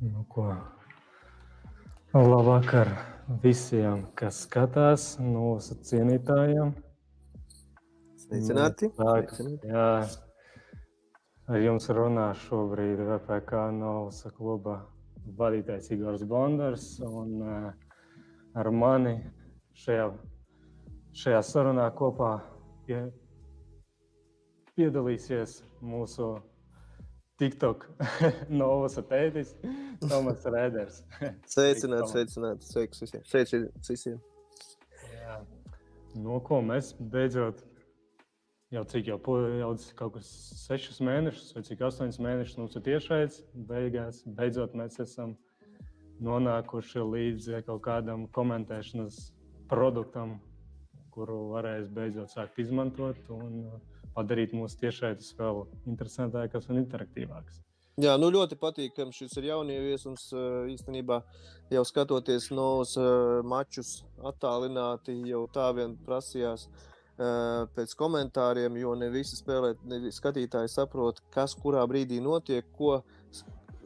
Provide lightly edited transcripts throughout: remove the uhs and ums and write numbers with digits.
Nu, ko? Labvakar visiem, kas skatās, mūsu cienītājiem. Sveicināti. Jā, ar jums runā šobrīd VPK Novsa kluba vadītājs Igors Bondars, un ar mani šajā sarunā kopā piedalīsies mūsu TikTok Novas tētis Tomas Rēders. Sveicināti. Sveiks visiem. Jā. Nu, ko mēs beidzot jau kaut kas 6 mēnešus vai cik 8 mēnešus mums ir tiešais. Beidzot mēs esam nonākuši līdz kaut kādam komentēšanas produktam, kuru varēs beidzot sākt izmantot un padarīt mūsu tiešaitas vēl interesantākas un interaktīvākas. Jā, ļoti patīkam šis ir jaunieviesums. Īstenībā jau skatoties Novas mačus attālināti, jau tā vien prasījās pēc komentāriem, jo ne visi skatītāji saprot, kas kurā brīdī notiek, ko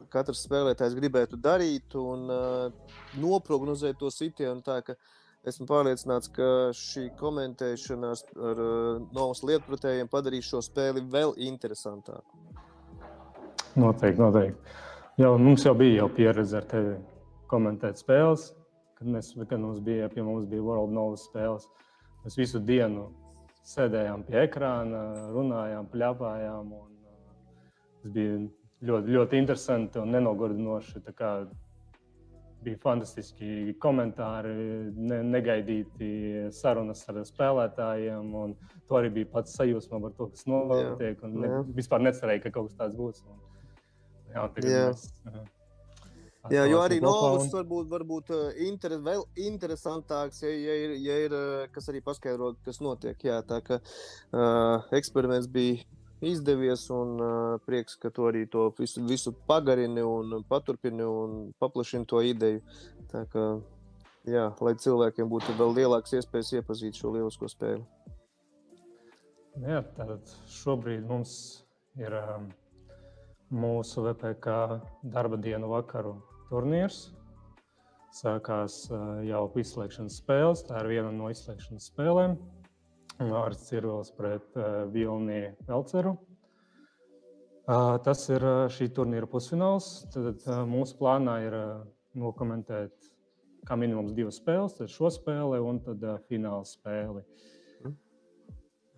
katrs spēlētājs gribētu darīt un noprognozēt to sitienu tā, ka esmu pārliecināts, ka šī komentēšana ar Novas lietpratējiem padarīs šo spēli vēl interesantāku. Noteikti. Mums jau bija pieredze ar tevi komentēt spēles, kad mums bija World Novas spēles. Mēs visu dienu sēdējām pie ekrāna, runājām, pļāpājām, un tas bija ļoti, ļoti interesanti un nenogurdinoši. Tā kā bija fantastiski komentāri, negaidīti sarunas ar spēlētājiem, un to arī bija pats sajūsma par to, kas notiek, un vispār necerēja, ka kaut kas tāds būs. Jā, jo arī Novas varbūt vēl interesantāks, ja ir kas arī paskaidrot, kas notiek. Jā, tā ka eksperiments bija izdevies un prieks, ka tu arī to visu pagarini un paturpini un paplašini to ideju. Tā ka, jā, lai cilvēkiem būtu vēl lielāks iespējas iepazīt šo lielisko spēli. Jā, tātad šobrīd mums ir mūsu VPK darba dienu vakaru turnīrs. Sākās jau izslēgšanas spēles, tā ir viena no izslēgšanas spēlēm. Vārds Cirvils pret Vilni Velceru. Tas ir šī turnīra pusfināls. Tad mūsu plānā ir nokomentēt kā minimums 2 spēles, tad šo spēli un tad fināla spēli.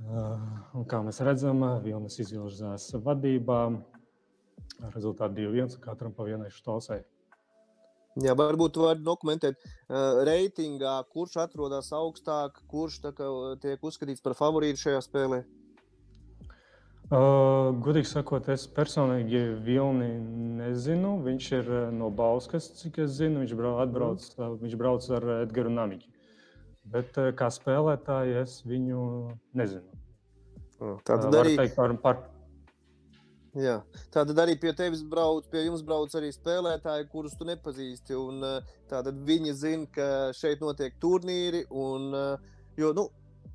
Un kā mēs redzam, Vilnis izvirzās vadībā. Rezultāti 2-1, katram pa vienai štosai. Jā, varbūt var dokumentēt reitingā, kurš atrodas augstāk, kurš tiek uzskatīts par favorītu šajā spēlē? Godīgi sakot, es personīgi Vilni nezinu. Viņš ir no Bauskas, cik es zinu. Viņš brauc ar Edgaru Namiķi. Bet kā spēlētāji es viņu nezinu. Tātad arī pie jums brauc arī spēlētāji, kurus tu nepazīsti. Un tātad viņi zina, ka šeit notiek turnīri.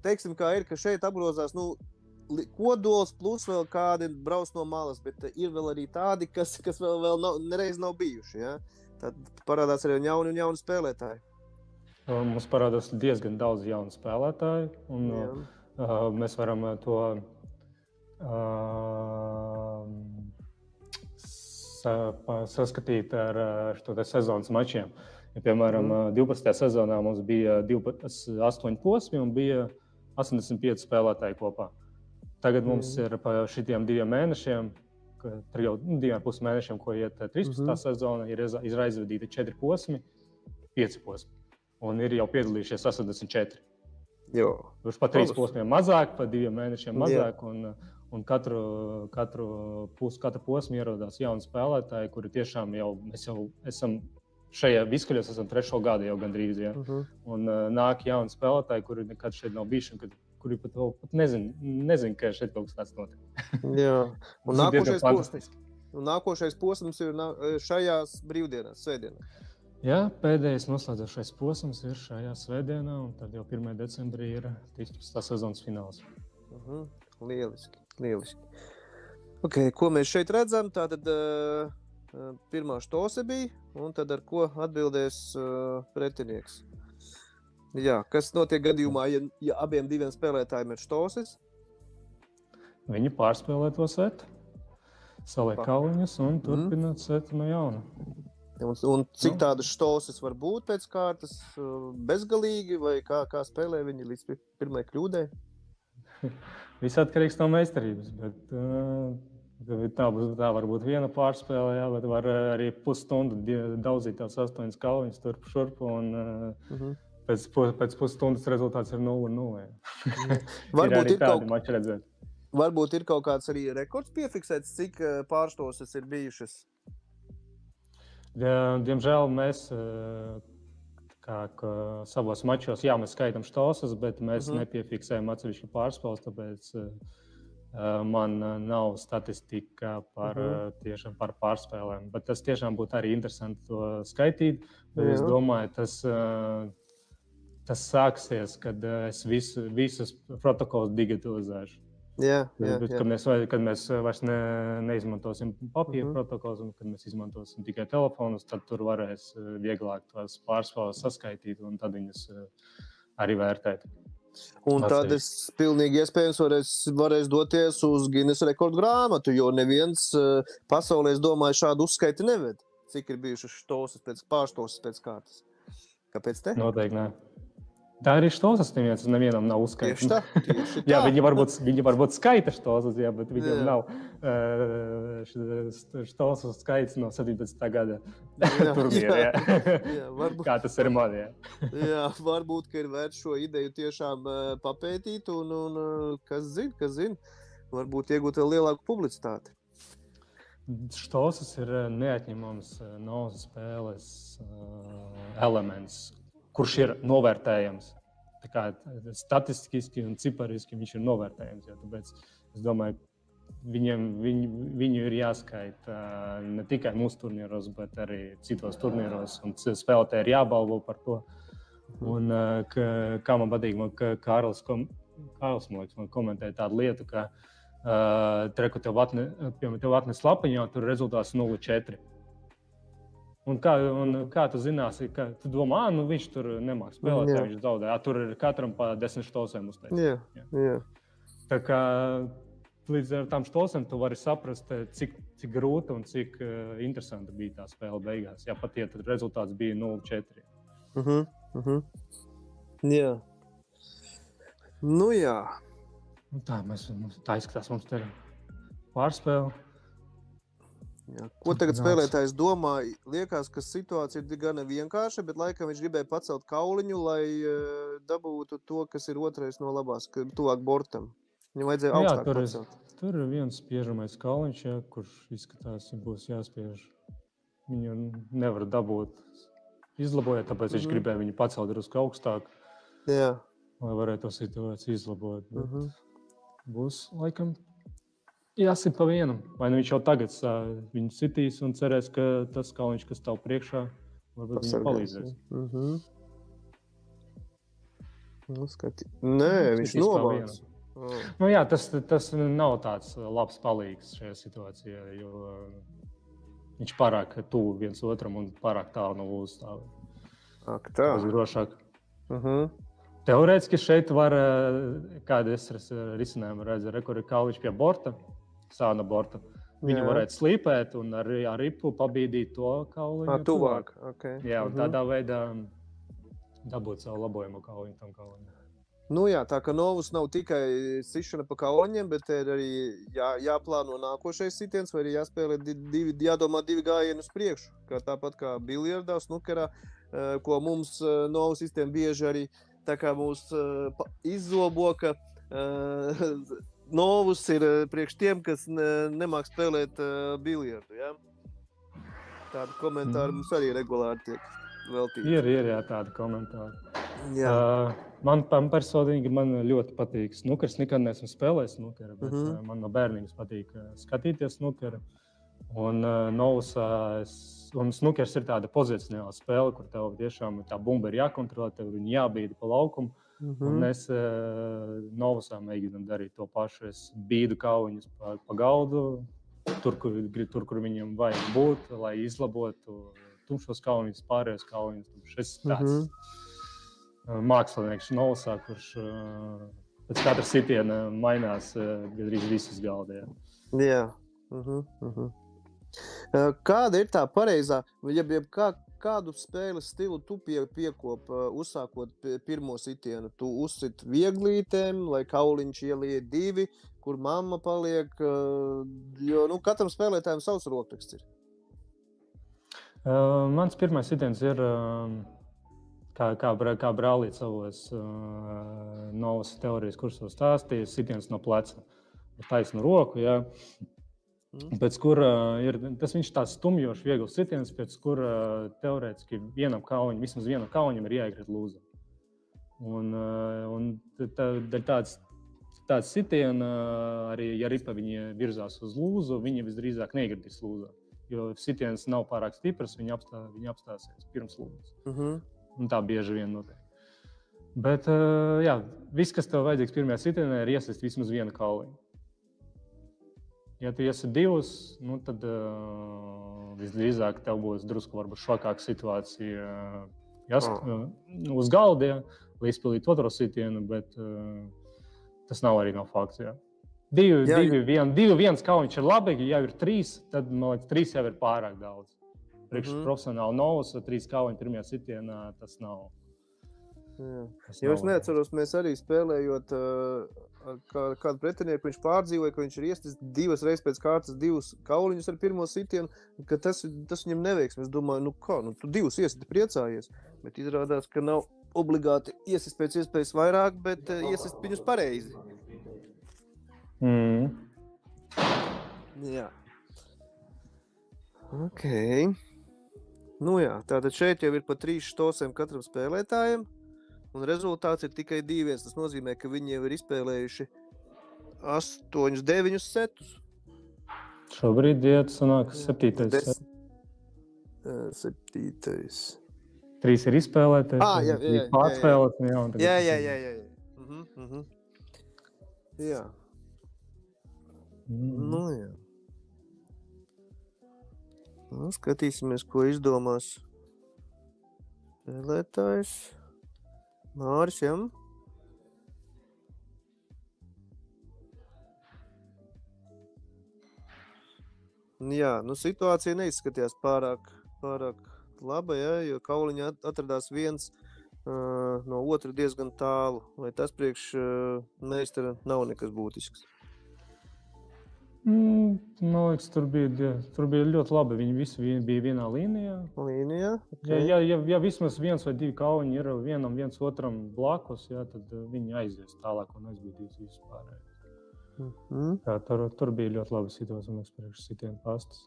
Teiksim, kā ir, ka šeit apgrozās Kodols plus vēl kādi brauc no malas, bet ir vēl arī tādi, kas vēl nereiz nav bijuši. Ja? Tad parādās arī jauni spēlētāji. Mums parādās diezgan daudz jaunu spēlētāju. Un, mēs varam to saskatīt ar šo sezonas mačiem. Ja, piemēram, 12. sezonā mums bija 8 posmi un bija 85 spēlētāji kopā. Tagad mums ir pa šitiem 2 mēnešiem, 2,5 mēnešiem, ko iet 13. sezona, ir izraizvedīti 4 posmi, 5 posmi. Un ir jau piedalījušies 84. Kurš pa 3 posmiem mazāk, pa 2 mēnešiem mazāk, un katru posmu ierodās jauni spēlētāji, kuri tiešām mēs jau esam šajā viskaļos, esam 3. gadu jau gandrīz. Ja? Un nāk jauni spēlētāji, kuri nekad šeit nav bijuši, kuri pat nezin, ka šeit kaut kas tāds notiek. Jā, un nākošais posms ir šajās brīvdienās, svētdienās. Jā, pēdējais noslēdzošais posms ir šajā svētdienā, un tad jau 1. decembrī ir 13. sezonas fināls. Lieliski. Okay, ko mēs šeit redzam? Tātad pirmā štose bija, un tad ar ko atbildēs pretinieks. Jā, kas notiek gadījumā, ja abiem diviem spēlētājiem ir štoses? Viņi pārspēlē to setu, saliek kauliņus un turpina setu no jauna. Un cik tādas štoses var būt pēc kārtas bezgalīgi, vai kā spēlē viņi līdz pirmai kļūdai? Viss atkarīgs no meistarības, bet tā var būt viena pārspēle, jā, bet var arī pusstundu daudzīt tās 8 kauliņus turp šurp, un pēc pusstundas rezultāts ir 0-0. Varbūt ir kaut kāds arī rekords piefiksēts, cik pārštoses ir bijušas? Diemžēl mēs savos mačos, jā, mēs skaitam štoses, bet mēs nepiefiksējam atsevišķu pārspēles, tāpēc man nav statistika tiešām par pārspēlēm. Bet tas tiešām būtu arī interesanti to skaitīt. Bet es domāju, tas sāksies, kad es visus protokolus digitalizēšu. Kad mēs vairs neizmantosim papīra protokolus, un kad mēs izmantosim tikai telefonus, tad tur varēs vieglāk tās pārspēles saskaitīt un tad viņas arī vērtēt. Un tad es pilnīgi iespējams varēs doties uz Guinness rekordu grāmatu, jo neviens pasaulē, es domāju, šādu uzskaiti neved. Cik ir bijušas štoses pārštoses pēc kārtas? Kāpēc te? Noteikti nē. Tā arī štoses nevienam nav uzskaits. Tieši tā. Jā, viņi varbūt skaita štoses, jā, bet viņam nav štoses skaits no 17. gada turnīra. Kā tas ir man, jā. Jā, varbūt, ka ir vērts šo ideju tiešām papētīt un kas zina, varbūt iegūt vēl lielāku publicitāti. Štoses ir neatņemams no spēles elements, kurš ir novērtējams. Tā kā statistiski un cipariski viņš ir novērtējams. Jā. Tāpēc es domāju, viņu ir jāskaita ne tikai mūsu turnīros, bet arī citos turnīros. Un spēlētāji ir jābalvo par to. Un kā man patīk, ka Kārlis man komentēja tādu lietu, ka tev atnes lapiņā, tur rezultāts 0-4. Un kā tu zināsi, ka tu domā, viņš tur nemāk spēlēt, ja viņš zaudē. Tur ir katram pa 10 štosēm uztaisīt. Jā. Tā kā līdz ar tām štosēm tu vari saprast, cik grūta un cik interesanta bija tā spēle beigās. Jā, pat ja tad rezultāts bija 0-4. Jā. Nu jā. Tā izskatās mums te pārspēle. Jā. Ko tagad spēlētājs domā? Liekas, ka situācija ir gana vienkārša, bet laikam viņš gribēja pacelt kauliņu, lai dabūtu to, kas ir otrais no labās, tuvāk bortam. Viņam vajadzēja augstāk pacelt. Tur ir viens spiežamais kauliņš, kurš izskatās, ja būs jāspiež. Viņu nevar dabūt izlabojot, tāpēc viņš gribēja viņu pacelt drusku augstāk, lai varētu to situāciju izlabot. Būs laikam jāsit pa vienam. Vai nu viņš jau tagad viņu sitīs un cerēs, ka tas kauliņš, kas tev priekšā, varbūt viņam palīdzēs. Nē, viņš novāc. Nu jā, tas nav tāds labs palīgs šajā situācijā, jo viņš pārāk tuvu viens otram un pārāk tālu no uzstāvē. Ak, tā. Tas ir drošāk. Teorētiski šeit var, kāda es risinājumu redzu, kur ir kauliņš pie borta, sāna borta. Viņu varētu slīpēt un ar ripu pabīdīt to kauliņu. Tuvāk. Jā, un tādā veidā dabūt savu labojumu kauliņu tam kauliņu. Nu jā, tā ka novus nav tikai sišana pa kauliņiem, bet ir arī jāplāno nākošais sitiens, vai arī jāspēlē jādomā divi gājieni uz priekšu. Tāpat kā biljardā, snukerā, ko mums novus sistēma bieži arī tā kā mūs izzoboka. Novus ir priekš tiem, kas nemāk spēlēt biljardu, ja? Tādi komentāri mums arī regulāri tiek veltīti. Ir tādi komentāri. Man personīgi ļoti patīk snukers. Nekad neesmu spēlējis snukeru, bet man no bērnības patīk skatīties snukeru. Un snukers ir tāda pozicionāla spēle, kur tev tiešām tā bumba ir jākontrolē, tev viņa jābīda pa laukumu. Un es novusā mēģinu darīt to pašu. Es bīdu kauliņus pa galdu, tur, kur viņam vajag būt, lai izlabotu tumšos kauliņus, pārējos kauliņus. Šis tāds mākslinieks Novsā, kurš pēc katra sitiena mainās gandrīz visas galdē. Jā. Kāda ir tā pareizā, kādu spēles stilu tu piekop, uzsākot pirmo sitienu? Tu uzsit vieglītēm, lai kauliņš ielīja 2, kur mamma paliek, jo katram spēlētājiem savs rokraksts ir. Mans pirmais sitiens ir, kā brālīt savos Novas teorijas kursos stāstīja, sitiens no pleca, taisnu roku, jā. Pēc kura tas viņš tāds stumjošs, viegls sitiens, pēc kura teorētiski vismaz vienam kauliņam ir jāiekrit lūza. Un tāds sitiena, arī ja ripa viņi virzās uz lūzu, viņi visdrīzāk neikritīs lūzā. Jo sitiens nav pārāk stiprs, viņi apstāsies pirms lūzas. Un tā bieži vien notiek. Bet, viss, kas tev vajadzīgs pirmajā sitienā, ir iesist vismaz vienu kauliņu. Ja tu esi 2, tad visdrīzāk tev būs drusku varbūt švakāka situācija uz galda, lai izpildītu otro sitienu, bet tas nav arī fakts. 2-1 kauliņš ir labi, ja jau ir 3, tad, man liekas, 3 jau ir pārāk daudz. Priekš profesionāli Novas, 3 kauliņi pirmajā sitienā, tas nav. Jo es neatceros, mēs arī spēlējot kādu pretinieku, viņš pārdzīvoja, ka viņš ir iestis 2 reizes pēc kārtas 2 kauliņus ar pirmo sitienu, ka tas viņam neveiksmi. Es domāju, tu 2 iesiti priecājies, bet izrādās, ka nav obligāti iesist pēc iespējas vairāk, bet iesist viņus pareizi. Jā. Ok. Tātad šeit jau ir pa 3 štosiem katram spēlētājiem. Un rezultāts ir tikai 2. Tas nozīmē, ka viņi jau ir izspēlējuši 8-9 setus. Šobrīd sanāk 7. 7. 3 ir izspēlēti, pārspēlēti. Jā. Jā. Jā. Skatīsimies, ko izdomās spēlētājs. Māris, jā? Jā, situācija neizskatījās pārāk laba, jo kauliņi atradās viens no otra diezgan tālu, vai tas priekš meistara nav nekas būtisks? Man liekas, tur bija ļoti labi. Viņi visi bija vienā līnijā. Okay. Ja vismaz 1 vai 2 kauliņi ir viens otram blakus, tad viņi aizies tālāk un aizbīdīs visu pārējo. Tur bija ļoti laba situācija, man liekas, priekš sitienu pastas.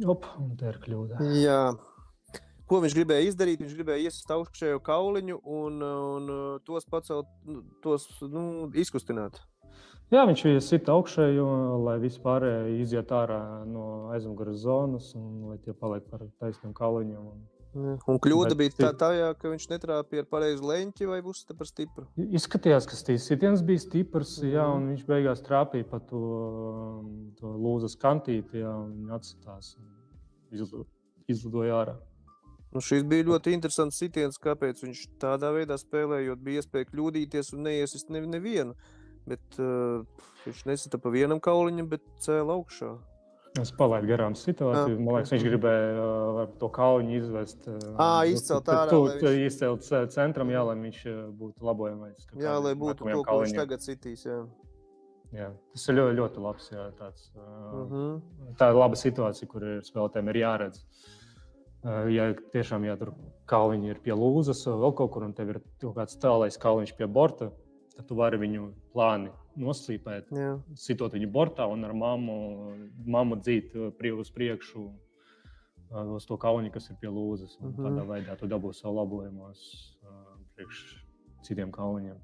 Un te ir kļūda. Jā. Ko viņš gribēja izdarīt? Viņš gribēja iesist augšējo kauliņu un tos pacelt, izkustināt. Jā, viņš sita augšējo, lai visi pārējie iziet ārā no aizmugures zonas un lai tie paliek par taisniem kauliņiem. Un kļūda bija tajā, ka viņš netrāpīja ar pareizu leņķi vai uzsita par stipru? Izskatījās, ka sitiens bija stiprs, un viņš beigās trāpīja pa to lūzas kantīti, un viņi atsitās un izlidoja ārā. Šis bija ļoti interesants sitiens, kāpēc viņš tādā veidā spēlējot bija iespēja kļūdīties un neiesist nevienu. Bet viņš nesita pa vienam kauliņam, bet cēla augšā. Es palaidu garām situāciju. Man liekas, viņš gribēja to kauliņu izvest. Izcelt ārā. Izcelt centram, lai viņš būtu labojamais. Jā, lai būtu to, ko viņš tagad sitīs, jā. Jā, tas ir ļoti, ļoti labs, jā, tāds. Tā ir laba situācija, kur spēlētājiem ir jāredz. Ja tiešām, tur kauliņi ir pie lūzas, vēl kaut kur, un tev ir kāds tālais kauliņš pie borta, tad tu vari viņu plāni noslīpēt, sitot viņu bortā un ar mammu dzīt uz priekšu uz to kauliņu, kas ir pie lūzas. Un tādā veidā tu dabūsi savu labojumos priekš citiem kauliņiem.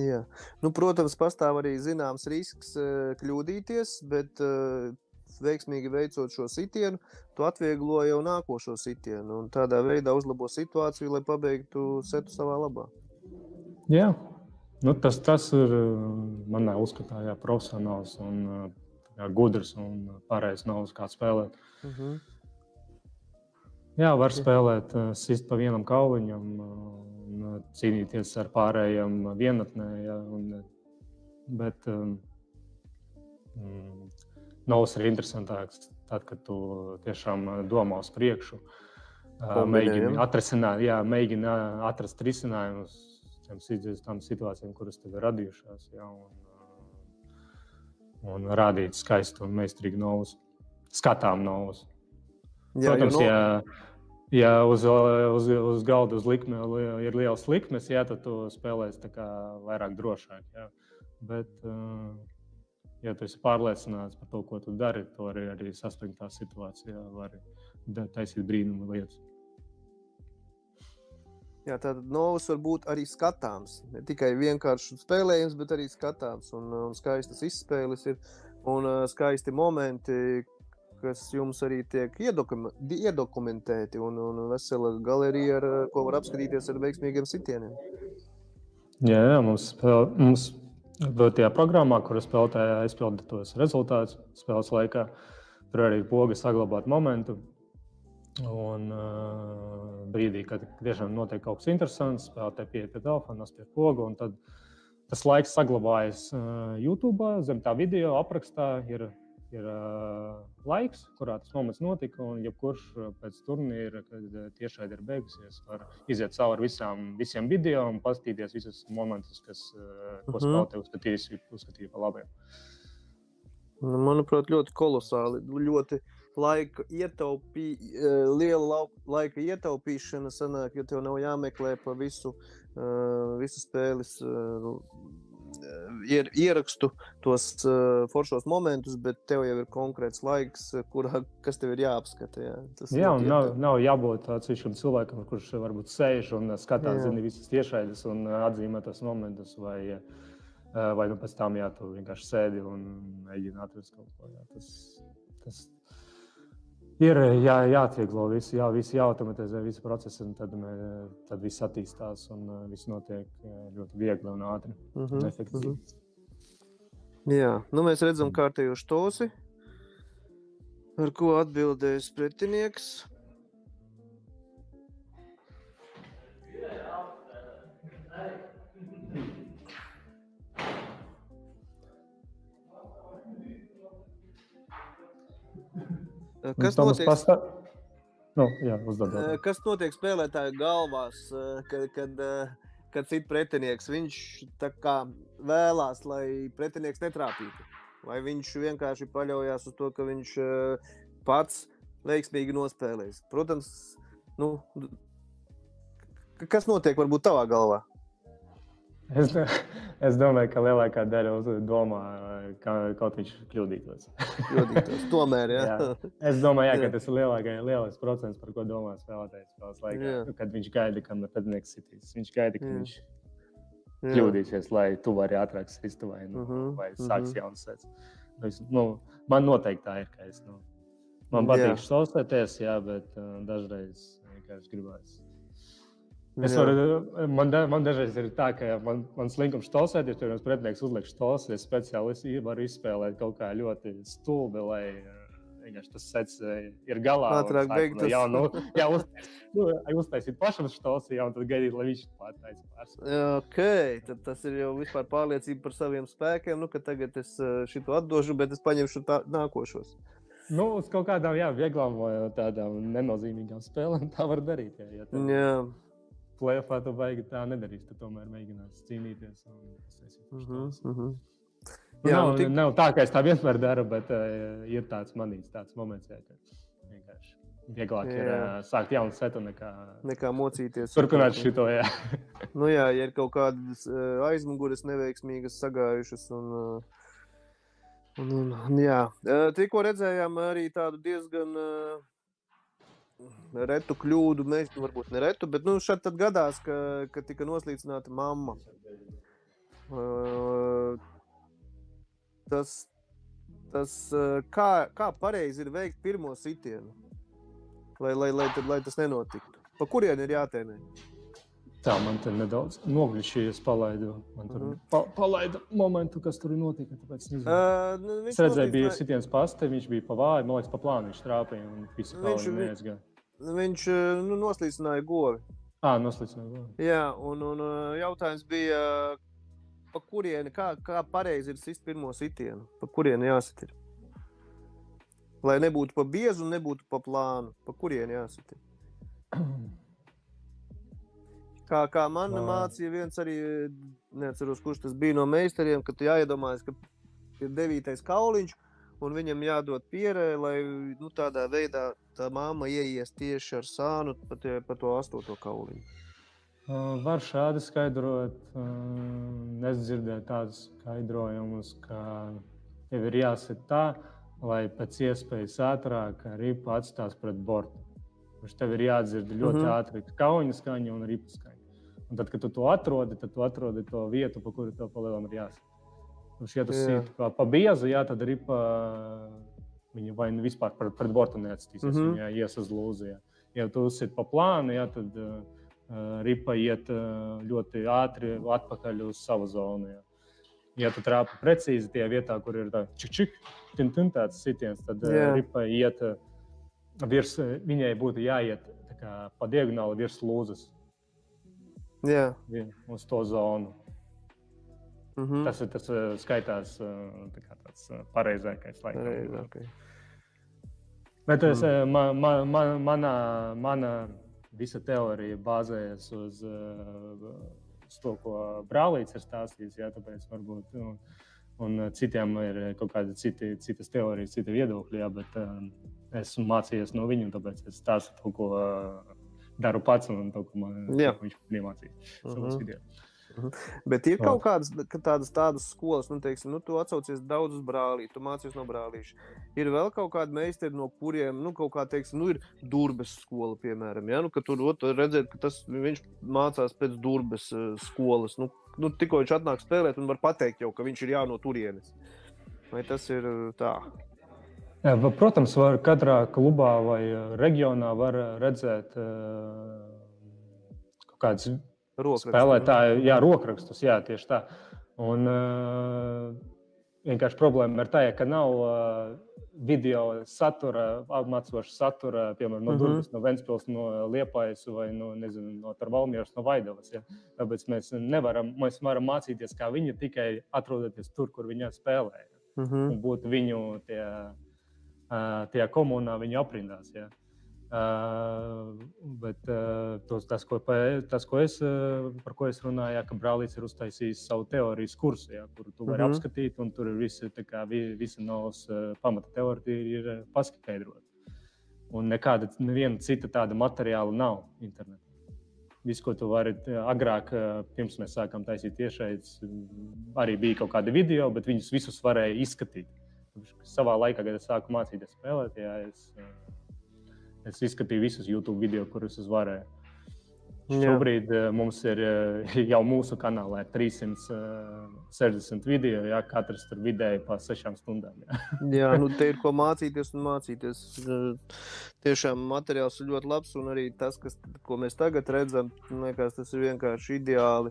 Jā. Protams, pastāv arī zināms risks kļūdīties, bet veiksmīgi veicot šo sitienu, tu atvieglo jau nākošo sitienu un tādā veidā uzlabo situāciju, lai pabeigtu setu savā labā. Jā. Tas ir manā uzskatā profesionāls un gudrs un pareizs novs, kā spēlēt. Jā, var spēlēt, sist pa vienam kauliņam, cīnīties ar pārējiem vienatnē, ja, bet novs ir interesantāks tad, kad tu tiešām domā uz priekšu, mēģini atrast risinājumus tām situācijām, kuras tev ir radījušās, ja, un rādīt skaistu un meistarīgu novus, skatām novus. Protams, ja uz galda uz likme ir liels likmes, jā, tad tu spēlēsi tā kā vairāk drošāk. Jā. Bet, ja tu esi pārliecināts par to, ko tu dari, to arī saspringtā situācijā vari taisīt brīnumu lietas. Jā, tātad novus var būt arī skatāms. Ne tikai vienkārši spēlējums, bet arī skatāms. Un skaistas izspēles ir un skaisti momenti, kas jums arī tiek iedokumentēti un vesela galerija, ko var apskatīties ar veiksmīgiem sitieniem. Jā, mums tajā programmā, kur spēlētāji aizpilda tos rezultātus spēles laikā, tur arī ir poga saglabāt momentu. Un brīdī, kad tiešām notiek kaut kas interesants, spēlētāji pieiet pie telefona, pie poga, un tad tas laiks saglabājas YouTube, zem tā video aprakstā ir laiks, kurā tas moments notika, un jebkurš pēc turnīra, kad tiešraide ir beigusies, var iziet cauri visiem video un paskatīties visus momentus, ko spēlētāji uzskatīja par labiem. Manuprāt, ļoti kolosāli, ļoti liela laika ietaupīšana sanāk, jo tev nav jāmeklē pa visu spēles ierakstu tos foršos momentus, bet tev jau ir konkrēts laiks, kas tev ir jāapskata. Jā, un nav jābūt atsevišķam cilvēkam, kurš varbūt sēž un skatās, zini visas tiešraides un atzīmē tos momentus, vai pēc tam tu vienkārši sēdi un mēģini atrast kaut ko. Tas ir jāatvieglo visu, jāautomatizē visu procesu, un tad viss attīstās un viss notiek ļoti viegli un ātri un efektīvi. Jā, mēs redzam kārtējo štosi, ar ko atbildēs pretinieks. Kas notiek spēlētāju galvās, kad cits pretinieks? Viņš tā kā vēlās, lai pretinieks netrāpītu? Vai viņš vienkārši paļaujās uz to, ka viņš pats veiksmīgi nospēlēs? Protams, kas notiek varbūt tavā galvā? Es domāju, ka lielākā daļa domā, ka kaut viņš kļūdītos. Tomēr, jā. Es domāju, ka tas ir lielākais procents, par ko domā spēlētājs spēles laikā. Kad viņš gaida, kamēr pretinieks sitīs. Viņš gaida, ka viņš kļūdīsies, lai tu vari ātrāk sist vai sāks jaunas sets. Man noteikti tā ir, ka man patīk šausēties, bet dažreiz vienkārši gribās. Man dažreiz ir tā, ka man slinkums štosēt, ja pirms pretinieks uzliek štosi, es speciāli varu izspēlēt kaut kā ļoti stulbi, lai vienkārši tas sets ir galā. Ātrāk beigtas. Uztaisīt pašam štosi, un tad gaidīt, lai viņš pārs. Ok, tad tas ir jau vispār pārliecība par saviem spēkiem, ka tagad es šito atdošu, bet es paņemšu nākošos. Uz kaut kādām, vieglām vai tādām nenozīmīgām spēlēm tā var darīt. Jā. Play-offā tu baigi tā nedarīs, tu tomēr mēģinās cīnīties un nav tā, ka es tā vienmēr daru, bet ir tāds moments, ka vienkārši vieglāk ir sākt jaunu setu nekā mocīties. Turpināt šito, jā. Ja ir kaut kādas aizmugures neveiksmīgas sagājušas un jā. Tikko redzējām arī tādu diezgan retu kļūdu, varbūt ne retu, bet šad tad gadās, ka tika noslīcināta mamma. Kā pareizi ir veikt pirmo sitienu, lai tas nenotiktu? Pa kurien ir jātēnē? Tā man te nedaudz nogļušies, palaidu. Man tur palaidu momentu, kas tur notika. Es redzēju, bija sitiens paste, viņš bija pa vāju, man liekas, pa plānu viņš trāpīja un visu kalnu neaizgāja. Viņš noslīcināja govi. Noslīcināja govi. Jā, un jautājums bija, pa kurieni, kā pareizi ir sist pirmo sitienu? Pa kurieni jāsit ir? Lai nebūtu pa biezu un nebūtu pa plānu. Pa kurieni jāsit ir? Kā man mācīja viens arī, neatceros, kurš tas bija no meistariem, ka tu jāiedomājas, ka ir 9. kauliņš un viņam jādod pierē, lai tādā veidā tā mamma ieies tieši ar sānu pa to 8. kauliņu. Var šādi skaidrot, es dzirdēju tādus skaidrojumus, ka tev ir jāsit tā, lai pēc iespējas ātrāk ripa atstās pret bortu. Tev ir jādzird ļoti ātri kauņa skaņa un ripa skaņa. Un tad, kad tu to atrodi, tad tu atrodi to vietu, pa kuru tev palielam ir jāsit. Ja tu sit pa biezu, tad ripa viņa vai vispār pret bortu neatstīsies, viņa ies uz lūzi. Ja tu sit pa plānu, tad ripa iet ļoti ātri atpakaļ uz savu zonu. Ja tu trāpi precīzi tajā vietā, kur ir tā čik-čik, tāds sitiens, tad ripa iet virs, viņai būtu jāiet tā kā pa diagonāli virs lūzes. Jā. Uz to zonu. Tas skaitās tāds pareizākais laikam. Bet mana visa teorija bāzējas uz to, ko brālīts ir stāstījis, tāpēc varbūt un citiem ir kaut kāda citas teorijas, cita viedokļi, bet esmu mācījies no viņu, tāpēc es stāstu to, ko daru pats un to, ko viņš iemācīja savos video. Bet ir kaut kādas tādas skolas, teiksim, tu atsaucies daudz uz brālīti, tu mācies no brālīša. Ir vēl kaut kādi meistari, no kuriem, kaut kā, teiksim, ir Durbes skola, piemēram, ka tur redzēt, ka viņš mācās pēc Durbes skolas. Tikko viņš atnāk spēlēt un var pateikt jau, ka viņš ir no turienes. Vai tas ir tā? Jā, protams, katrā klubā vai reģionā var redzēt kaut kāds spēlētāju, rokrakstus, tieši tā. Un vienkārši problēma ir tā, ka nav video satura, apmācoša satura, piemēram, no Durbes, no Ventspils, no Liepājas vai no Valmieras, no Vaidavas. Tāpēc mēs varam mācīties, kā viņi tikai atrodoties tur, kur viņi spēlē. Un būt viņu tajā komunā, viņu aprindās. Bet par ko es runāju, ka brālīts ir uztaisījis savu teorijas kursu, kuru tu vari apskatīt, un tur ir visa novas pamata teorija ir paskaidrota. Un neviena cita tāda materiāla nav internetā. Viss, ko tu vari agrāk, pirms mēs sākām taisīt tiešraides, arī bija kaut kādi video, bet viņus visus varēja izskatīt. Savā laikā, kad es sāku mācīties spēlēt, es izskatīju visus YouTube video, kurus es varēju. Šobrīd mums ir jau mūsu kanālā 360 video, katrs tur vidēji pa 6 stundām. Te ir ko mācīties un mācīties. Tiešām materiāls ir ļoti labs, un arī tas, ko mēs tagad redzam, liekas, tas ir vienkārši ideāli.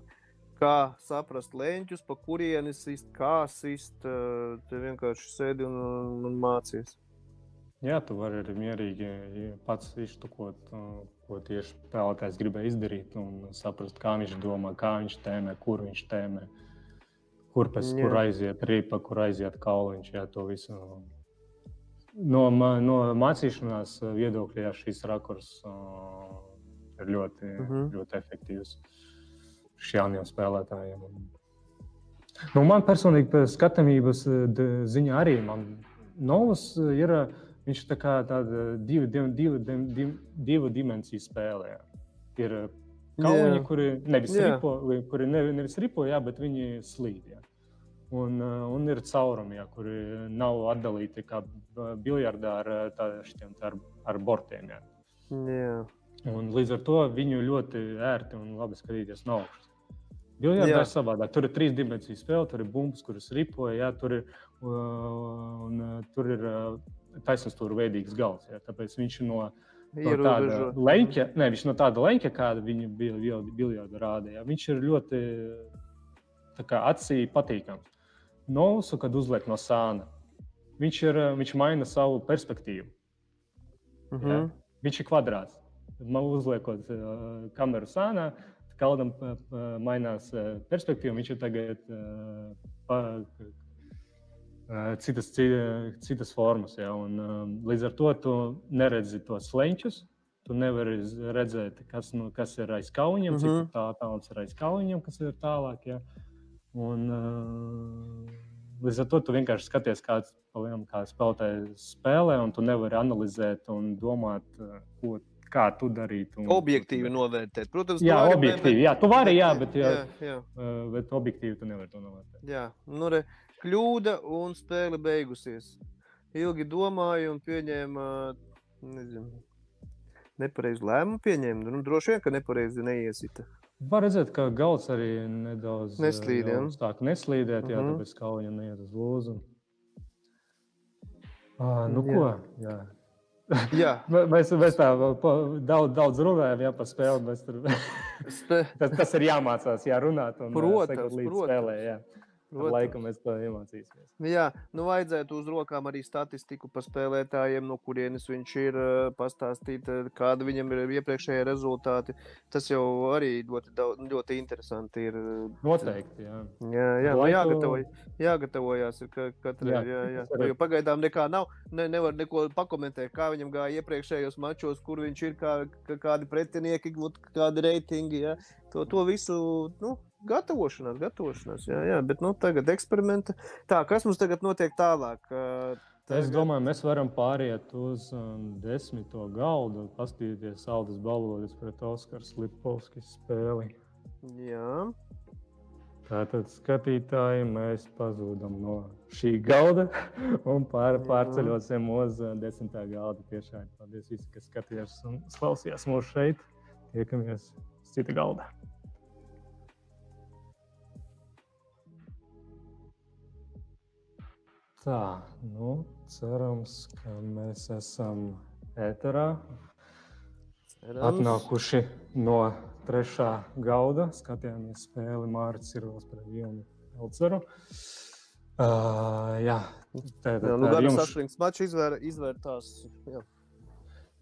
Kā saprast leņķus, pa kurieni sist, kā sist, te vienkārši sēdi un mācies. Jā, tu vari arī mierīgi pats iztukot, ko tieši spēlētājs gribēja izdarīt un saprast, kā viņš domā, kā viņš tēmē, kur viņš tēmē, kur aiziet ripa, kur aiziet kauliņš, to visu. No mācīšanās viedokļā šīs rakurs ir ļoti efektīvs jauniem spēlētājiem. Man personīgi skatāmības ziņā arī Novas ir, viņš tā kā tāda divu dimensiju spēlē. Ir kauliņi, kuri nevis ripo, bet viņi slīd. Un ir caurumi, kuri nav atdalīti kā biljardā ar bortiem. Un līdz ar to viņu ļoti ērti un labi skatīties no augšas. Biljardā ir savādāk. Tur ir 3 dimensiju spēle, tur ir bumbas, kuras ripoja, tur ir taisnstūra veidīgs gals. Tāpēc viņš no ierobežo. Leņķa, viņš no tāda leņķa, kāda viņa biljardu rādīja, viņš ir ļoti tā kā acī patīkams. Novusu, kad uzliek no sāna, viņš maina savu perspektīvu. Ja? Viņš ir kvadrāts. Man uzliekot kameru sānā, kādam mainās perspektīva, viņš ir tagad citas formas. Ja? Un, līdz ar to tu neredzi tos leņķus, tu nevari redzēt, kas ir aiz kauņiem, cik tālāks ir aiz kauņiem, kas ir tālāk. Ja? Un, līdz ar to tu vienkārši skaties, kā spēlētājs spēlē, un tu nevari analizēt un domāt, kā tu darīt. Objektīvi novērtēt. Protams, objektīvi. Jā, tu vari, bet objektīvi tu nevari to novērtēt. Jā, kļūda un spēle beigusies. Ilgi domāju un pieņēma, nepareizi lēmumu pieņēma. Droši vien, ka nepareizi neiesita. Var redzēt, ka galds arī nedaudz neslīdēt, tāpēc kauņa neiet uz lūzu. Ko? Jā. Mēs tā daudz runājam par spēli. Tas ir jāmācās, runāt un sekot līdz spēlē. Laikam mēs to iemācīsimies. Jā, vajadzētu uz rokām arī statistiku par spēlētājiem, no kurienes viņš ir, pastāstīt, kāda viņam ir iepriekšējie rezultāti. Tas jau arī ļoti interesanti ir. Noteikti, jā. Jā, jāgatavojās. Jo pagaidām nekā nav, nevar neko pakomentēt, kā viņam gāja iepriekšējos mačos, kur viņš ir, kādi pretinieki, kādi reitingi. Jā. To visu, gatavošanās, bet tagad eksperimenta. Tā, kas mums tagad notiek tālāk? Es domāju, mēs varam pāriet uz 10. galdu, paskatīties Aldis Balodis pret Oskars Lipovskis spēli. Jā. Tātad skatītāji, mēs pazūdam no šī galda un pārceļosim uz 10. galda. Tiešām paldies visi, kas skatījās un klausījās mūs šeit. Tiekamies uz cita galda. Tā, cerams, ka mēs esam ēterā. Atnākuši no 3. galda. Skatījāmies spēli Mārcis Cirvils pret Vilni Elceru. Gana sašķelīgs mačs izvērtās.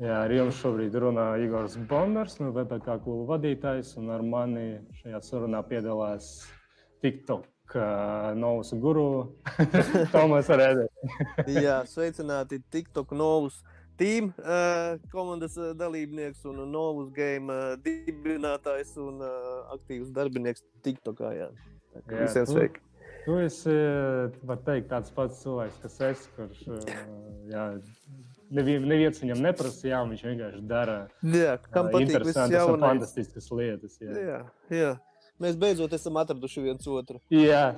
Jā, ar jums šobrīd runā Igors Bondars, VPK klubu vadītājs, un ar mani šajā sarunā piedalās TikTok Novus guru Tomas Rēders. Jā, sveicināti TikTok Novus team komandas dalībnieks un Novus Game dibinātājs un aktīvs darbinieks TikTokā. Jā, visiem sveiki. Tu esi, var teikt, tāds pats cilvēks, kas es, kurš neviens viņam neprasa, viņš vienkārši dara interesantas un fantastiskas lietas. Jā. Mēs beidzot esam atraduši viens otru. Jā.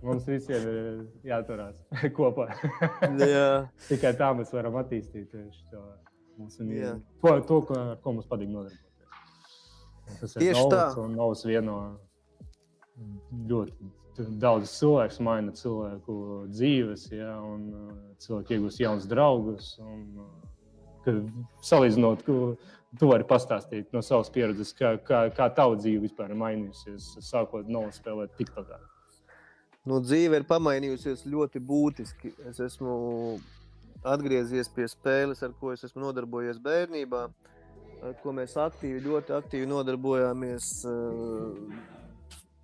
Mums visiem ir jāturās kopā. Jā. Tikai tā mēs varam attīstīt to, ar ko mums patīk nodarboties. Tas ir Novus, un Novus vieno ļoti daudz cilvēks maina cilvēku dzīves, un cilvēki iegūst jaunus draugus. Kad salīdzinot, tu vari pastāstīt no savas pieredzes, kā tava dzīve vispār ir mainījusies, sākot spēlēt TikTokā. Dzīve ir pamainījusies ļoti būtiski. Es esmu atgriezies pie spēles, ar ko es esmu nodarbojies bērnībā, ar ko mēs ļoti aktīvi nodarbojāmies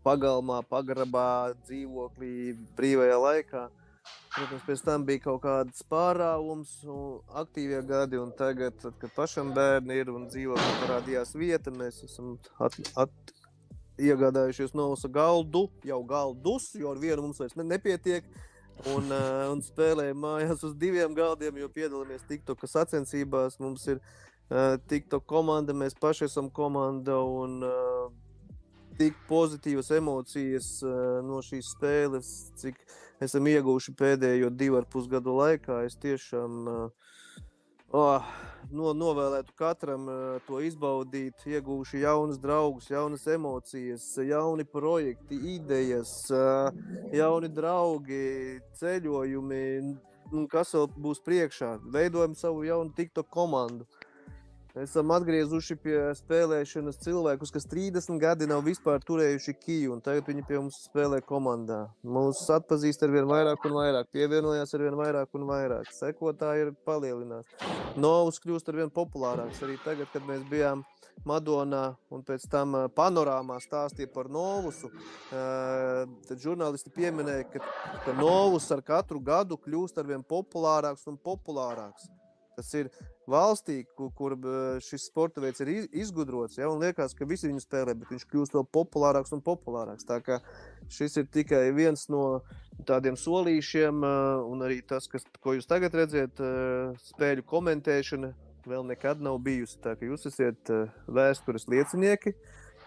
pagalmā, pagrabā, dzīvoklī, brīvajā laikā. Protams, pēc tam bija kaut kāds pārāvums un aktīvie gadi, un tagad, kad pašam bērni ir un dzīvoklī parādījās vieta, mēs esam iegādājušies Novusa galdu, jau galdus, jo ar vienu mums vairs nepietiek, un spēlējam mājās uz 2 galdiem, jo piedalāmies TikToka sacensībās. Mums ir TikTok komanda, mēs paši esam komanda, un tik pozitīvas emocijas no šīs spēles, cik esam ieguvuši pēdējo 2,5 gadu laikā. Es tiešām novēlētu katram to izbaudīt, ieguvuši jaunus draugus, jaunas emocijas, jauni projekti, idejas, jauni draugi, ceļojumi, kas vēl būs priekšā. Veidojam savu jaunu TikTok komandu. esam atgriezuši pie spēlēšanas cilvēkus, kas 30 gadi nav vispār turējuši kiju, un tagad viņi pie mums spēlē komandā. Mūs atpazīst arvien vairāk un vairāk, pievienojās arvien vairāk un vairāk. Sekotāji ir palielinās. Novus kļūst arvien populārāks. Arī tagad, kad mēs bijām Madonā un pēc tam panorāmā stāstīja par Novusu, tad žurnālisti pieminēja, ka Novus ar katru gadu kļūst arvien populārāks un populārāks. Tas ir valstī, kur šis sporta veids ir izgudrots, ja, un liekas, ka visi viņu spēlē, bet viņš kļūst vēl populārāks un populārāks. Tā kā šis ir tikai viens no tādiem solīšiem, un arī tas, ko jūs tagad redzat, spēļu komentēšana vēl nekad nav bijusi. Tā kā jūs esat vēstures liecinieki,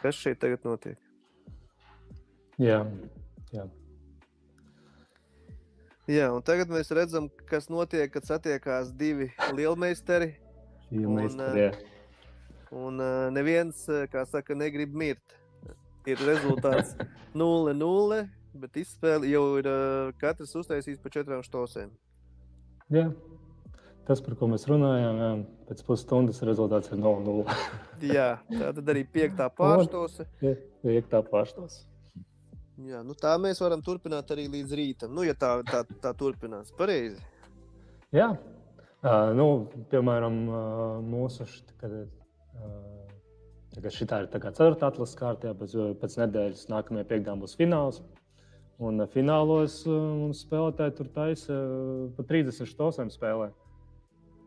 kas šeit tagad notiek. Jā. Jā, un tagad mēs redzam, kas notiek, kad satiekās divi lielmeistari. Un neviens, kā saka, negrib mirt. Ir rezultāts 0-0, bet izspēle jau ir katrs uztaisījis pa 4 štosēm. Jā, tas, par ko mēs runājām, jā, pēc pusstundas rezultāts ir 0-0. Jā, tā tad arī 5. pārštose. Jā, 5. pārštose. Jā, nu tā mēs varam turpināt arī līdz rītam. Nu, ja tā turpinās. Pareizi. Jā. Piemēram, mūsu šitā ir 4. atlases kārtā, pēc nedēļas nākamajā piekdienā būs fināls. Un finālos mums spēlētāji tur taisa pa 30 štosēm spēlē.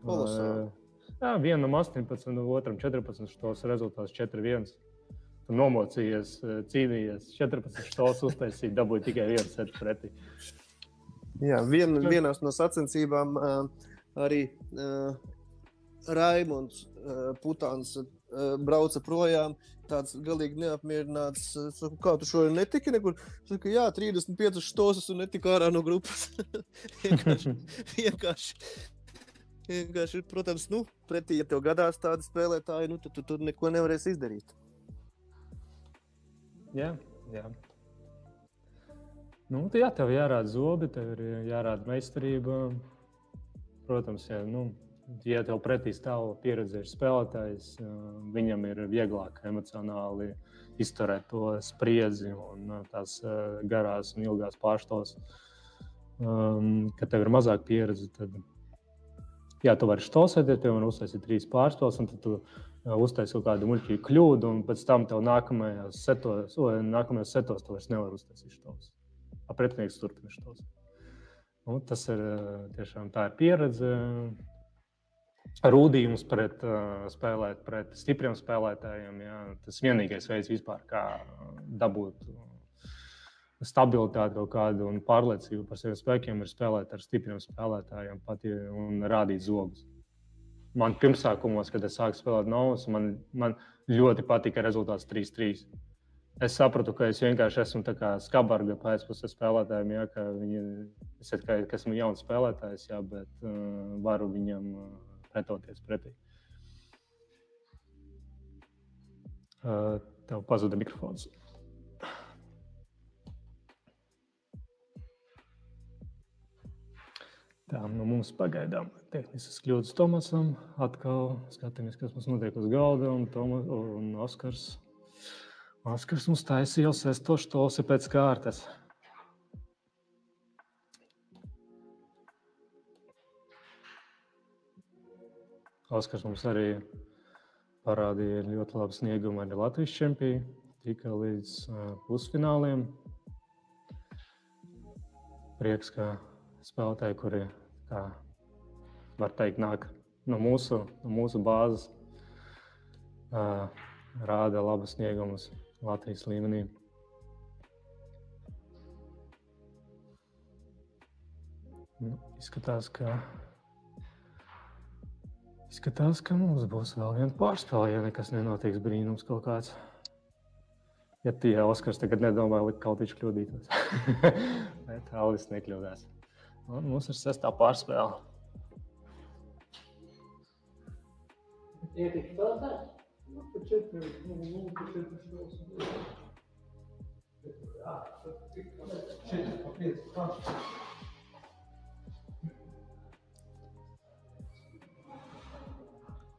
Kolosāli. Jā, vienam 18, otram 14 štos, rezultāts 4-1. Tu nomocījies, cīnījies, 14 štos uztaisīji, dabūji tikai 1 setu pretī. Jā, vienās no sacensībām arī Raimonds Putāns brauca projām, tāds galīgi neapmierināts. Saku, kā tu šodien netiki nekur? Saku, jā, 35 štosas un netika ārā no grupas. vienkārši, protams, pretī, ja tev gadās tādi spēlētāji, tad tu neko nevarēsi izdarīt. Jā. Jā, tev jārāda zobi, tev ir jārāda meistarība. Protams, ja tev pretī stāv pieredzējušs spēlētājs, viņam ir vieglāk emocionāli izturēt to spriedzi un tās garās un ilgās pārštos. Kad tev ir mazāk pieredze, tad tu vari štosēties, piemēram, uztaisīt 3 pārštos, un tad tu uztaisi kaut kādu muļķīgu kļūdu, un pēc tam tev nākamajos setos tu vairs nevar uztaisīt štos. Pretinieks turpina štos. Tas ir tiešām tā ir pieredze. Rūdījums spēlēt pret stipriem spēlētājiem. Jā. Tas vienīgais veids vispār, kā dabūt stabilitāti kaut kādu un pārliecību par saviem spēkiem, ir spēlēt ar stipriem spēlētājiem un rādīt zogus. Man pirmsākumos, kad es sāku spēlēt Novus, man ļoti patika rezultāts 3-3. Es sapratu, ka es vienkārši esmu tā kā skabarga pēcpuses spēlētājiem, jā, ka ka esmu jauns spēlētājs, jā, bet varu viņam pretoties pretī. Tev pazuda mikrofons. Tā, mums pagaidām tehniskas kļūdas Tomasam. Atkal skatāmies, kas mums notiek uz galda, un Oskars mums taisīja jau 6. štosi pēc kārtas. Oskars mums arī parādīja ļoti labu sniegumu arī Latvijas čempiju, tika līdz pusfināliem. Prieks, ka spēlētāji, kuri, kā var teikt, nāk no mūsu bāzes, rāda labus sniegumus Latvijas līmenī. Izskatās, ka mums būs vēl viena pārspēle, ja nekas nenotiks brīnums kaut kāds. Ja Oskars tagad nedomāja, ka kaut viņš kļūdītos. Bet Alvis nekļūdās. Un mums ir 6. pārspēle. Ietik spēlētājs? Pa 4 štos. Jā, 4 pa 5 pārspēle.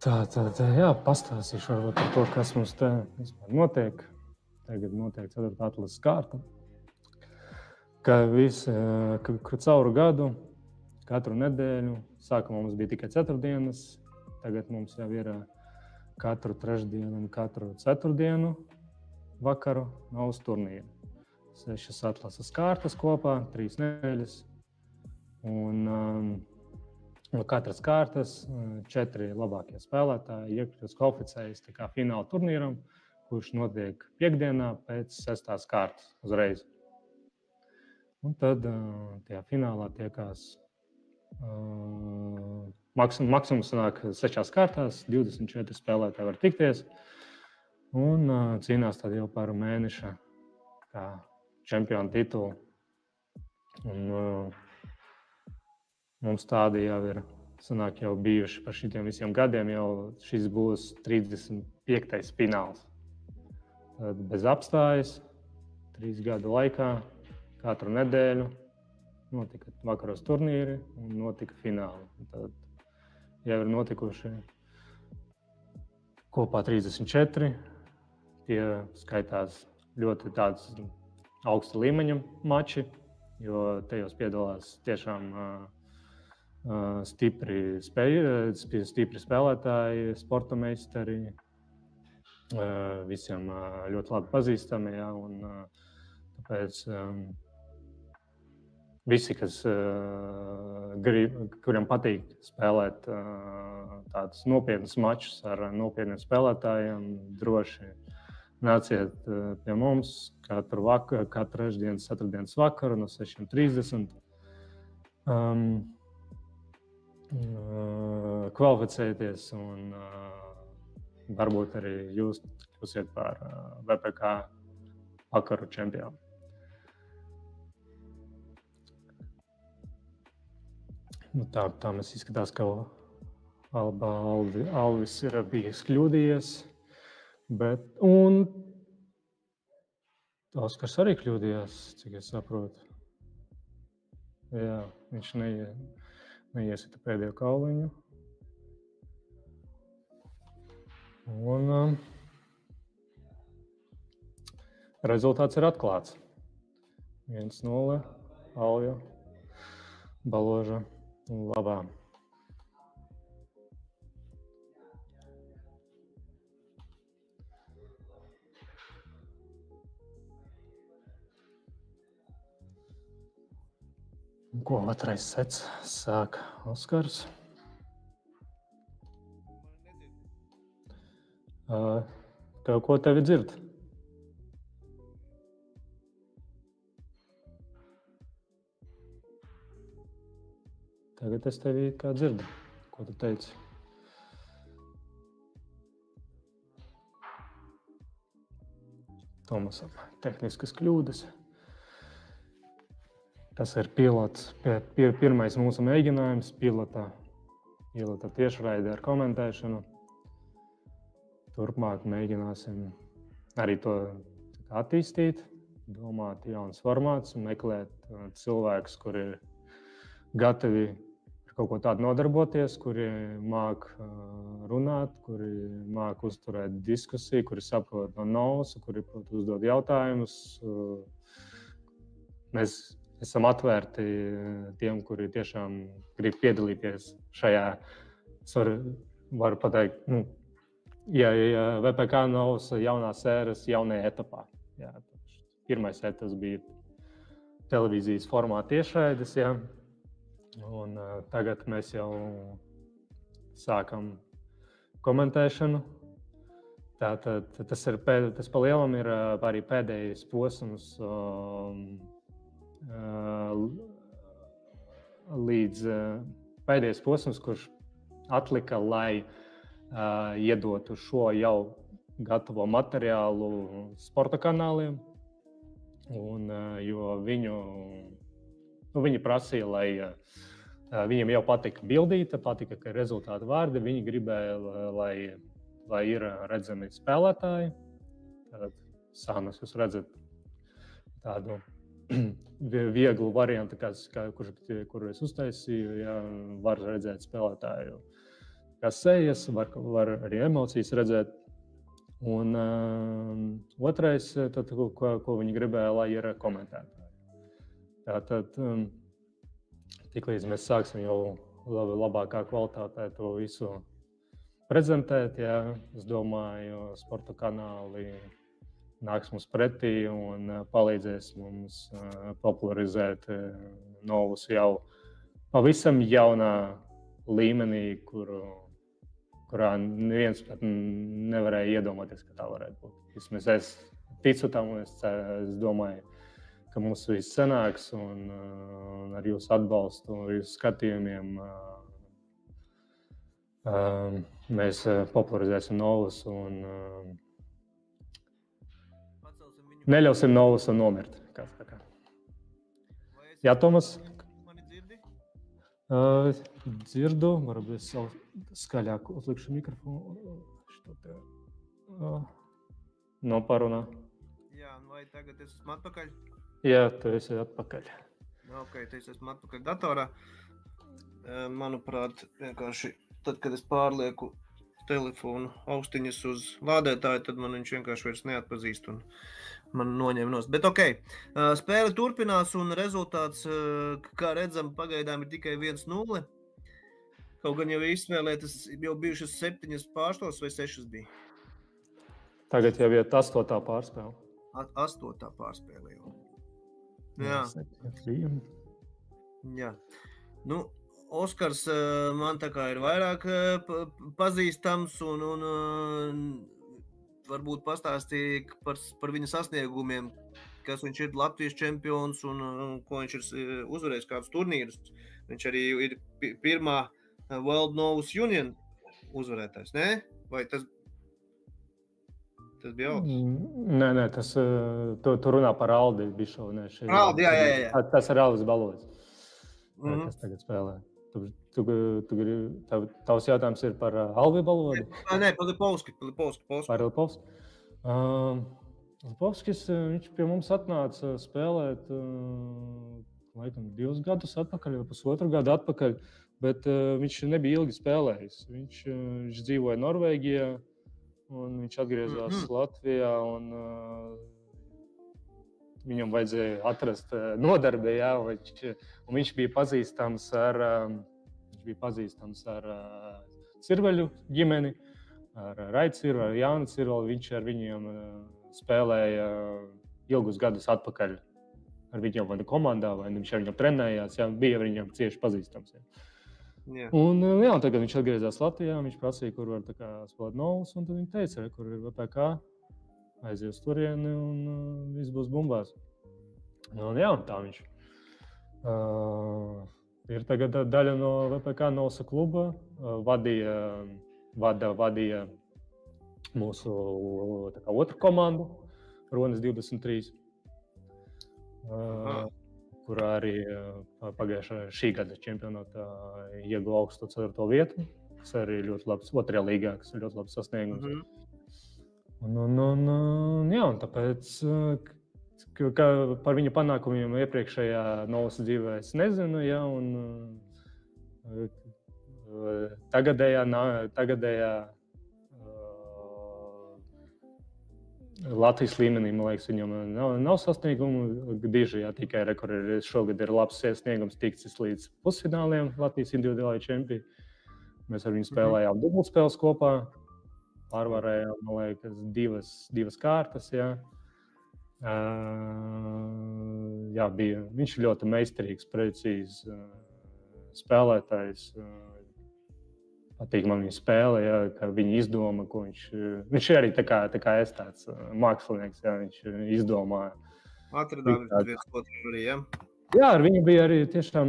Jā, pastāstīšu varbūt par to, kas mums te vispār notiek. Tagad notiek 4. atlases kārta. Ka cauru gadu, katru nedēļu, sākumā mums bija tikai ceturtdienas, tagad mums jau ir katru trešdienu un katru ceturtdienu vakaru naudas turnīri. 6 atlases kārtas kopā, 3 nedēļas. Un no katras kārtas 4 labākie spēlētāji iekļūst kvalificējas fināla turnīram, kurš notiek piekdienā pēc 6. kārtas uzreiz. Un tad tajā finālā tiekās maksimums sanāk 6 kārtās, 24 spēlētāji var tikties un cīnās tad jau par mēneša čempionu titulu. Un mums tādi jau ir sanāk jau bijuši par šitiem visiem gadiem, jau šis būs 35. fināls. Tad bez apstājas, 3 gadu laikā, katru nedēļu notika vakaros turnīri un notika fināli. Tad jau ir notikuši kopā 34. Tie skaitās ļoti tāds augsta līmeņa mači, jo tajos piedalās tiešām stipri spēlētāji, sporta meistari, visiem ļoti labi pazīstami. Ja, un tāpēc visi, kuriem patīk spēlēt tādus nopietnus mačus ar nopietniem spēlētājiem, droši nāciet pie mums katru trešdienas, ceturtdienas vakaru no 6:30. Kvalificēties un varbūt arī jūs kļūsiet par VPK vakaru čempionu. Tā mēs izskatās, ka Alvis ir bijis kļūdījies, un Oskars arī kļūdījās, cik es saprotu. Jā, viņš neiesita pēdējo kauliņu. Un rezultāts ir atklāts. 1-0 Alvija Baloža labā. Ko otrais sets sāk Oskars? Ko tevi dzird? Tagad es tevi kā dzirdu. Ko tu teici? Tomasam tehniskas kļūdas. Tas ir pilots, pirmais mūsu mēģinājums, pilota tiešraide ar komentēšanu. Turpmāk mēģināsim arī to attīstīt, domāt jaunas formātus un meklēt cilvēkus, kuri ir gatavi ar kaut ko tādu nodarboties, kuri māk runāt, kuri māk uzturēt diskusiju, kuri saprot no nausa, kuri prot uzdod jautājumus. Mēs esam atvērti tiem, kuri tiešām grib piedalīties šajā, varu pateikt, ja VPK nav jaunās ēras jaunajā etapā. Jā, pirmais etaps bija televīzijas formāta tiešraides, ja, un tagad mēs jau sākam komentēšanu. Tātad tas pa lielam ir arī pēdējais posms pēdējais posms, kurš atlika, lai iedotu šo jau gatavo materiālu sporta kanāliem, jo viņi prasīja, lai viņiem jau patika bildīte, patika, ka ir rezultāti vārdi, viņi gribēja, lai ir redzami spēlētāji. Tātad sānas jūs redzat tādu vieglu variantu, kuru es uztaisīju, ja var redzēt spēlētāju kā sejas, var arī emocijas redzēt. Un otrais, tad, ko viņi gribēja, lai ir komentētāji. Tātad, tiklīdz mēs sāksim jau labākā kvalitātē to visu prezentēt, jā, es domāju, sporta kanāli nāks mums pretī un palīdzēs mums popularizēt Novus jau pavisam jaunā līmenī, kurā neviens pat nevarēja iedomāties, ka tā varētu būt. Vismaz es ticu tam, un es domāju, ka mums viss sanāks, un ar jūsu atbalstu, ar jūsu skatījumiem mēs popularizēsim Novus un neļausim Novus nomirt. Jā, Tomas? Dzirdu, varbūt es savu skaļāk uzlikšu mikrofonu. Noparunā. Jā, vai tagad es esmu atpakaļ? Jā, tu esi atpakaļ. Ok, tu esmu atpakaļ datorā. Manuprāt, vienkārši tad, kad es pārlieku telefonu austiņas uz lādētāju, tad man viņš vienkārši vairs neatpazīst un man noņem nost. Bet ok, spēle turpinās un rezultāts, kā redzam, pagaidām ir tikai 1-0. Kaut gan jau izspēlētas, jau bijušas 7 pārstāvs vai 6 bija? Tagad jau ir 8. pārspēle. 8. pārspēle jau. Jā. Jā. Nu, Oskars man tā kā ir vairāk pazīstams un varbūt pastāstīja par viņa sasniegumiem, kas viņš ir Latvijas čempions un ko viņš ir uzvarējis kādus turnīrus. Viņš arī ir pirmā World Novus Union uzvarētājs, ne? Vai tas bija Aldis? Nē, tu runā par Aldi Bišovu. Aldi, jā. Tas ir Aldis Balodis, kas tagad spēlē. Tavs jautājums ir par Alvi Balodi? Nē, par Lipovski. Par Lipovski. Lipovskis, viņš pie mums atnāca spēlēt laikam 2 gadus atpakaļ vai pusotru gadu atpakaļ, bet viņš nebija ilgi spēlējis. Viņš dzīvoja Norvēģijā un viņš atgriezās Latvijā un viņam vajadzēja atrast nodarbi, jā, un viņš bija pazīstams ar Cirveļu ģimeni, ar Raitu Cirveli, ar Jānu Cirveli. Viņš ar viņiem spēlēja ilgus gadus atpakaļ ar viņiem vai komandā, vai viņš ar viņiem trenējās, jā, bija ar viņiem cieši pazīstams. Jā. Jā. Un tagad viņš atgriezās Latvijā, viņš prasīja, kur var spēlēt Novus, un tad viņš teica, kur ir VPK, aizies uz turieni un viss būs bumbās. Un jā, tā viņš ir tagad daļa no VPK Novusa kluba, vadīja mūsu otru komandu, Ronis 23, kurā arī pagājušā šī gada čempionātā ieguva augstu 4. vietu, kas arī ļoti labs, 2. līgā, kas ir ļoti labs sasniegums. Un tāpēc, ka par viņa panākumiem iepriekšējā Novus dzīvē es nezinu, ja, un tagadējā Latvijas līmenī, man liekas, viņam nav sasniegumu diži, ja, tikai šogad ir labs sasniegums tikts līdz pusfināliem Latvijas individuālajā čempī. Mēs ar viņu spēlējām dubultspēles kopā, pārvarējām, man liekas, divas kārtas, jā. Viņš ir ļoti meistarīgs, precīzs spēlētājs. Patīk man viņa spēle, jā, ka viņa izdoma, ko viņš ir arī tā kā es tāds mākslinieks, jā, viņš izdomāja. Atradām viens otru arī, jā? Jā, ar viņu bija arī tiešām